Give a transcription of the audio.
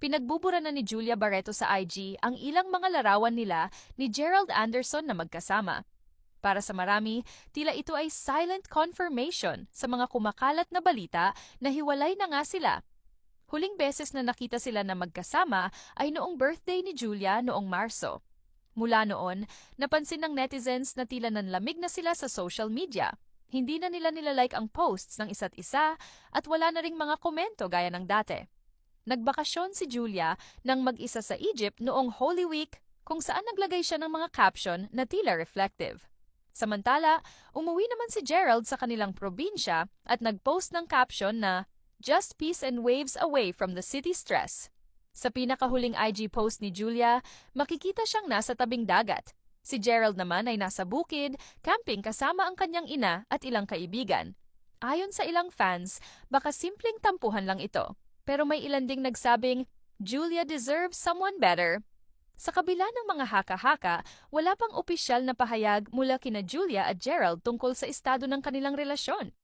Pinagbubura na ni Julia Barreto sa IG ang ilang mga larawan nila ni Gerald Anderson na magkasama. Para sa marami, tila ito ay silent confirmation sa mga kumakalat na balita na hiwalay na nga sila. Huling beses na nakita sila na magkasama ay noong birthday ni Julia noong Marso. Mula noon, napansin ng netizens na tila nanlamig na sila sa social media. Hindi na nila nilalike ang posts ng isa't isa at wala na ring mga komento gaya ng dati. Nagbakasyon si Julia nang mag-isa sa Egypt noong Holy Week kung saan naglagay siya ng mga caption na tila reflective. Samantala, umuwi naman si Gerald sa kanilang probinsya at nag-post ng caption na "Just peace and waves away from the city stress." Sa pinakahuling IG post ni Julia, makikita siyang nasa tabing dagat. Si Gerald naman ay nasa bukid, camping kasama ang kanyang ina at ilang kaibigan. Ayon sa ilang fans, baka simpleng tampuhan lang ito. Pero may ilan ding nagsabing, Julia deserves someone better. Sa kabila ng mga haka-haka, wala pang opisyal na pahayag mula kina Julia at Gerald tungkol sa estado ng kanilang relasyon.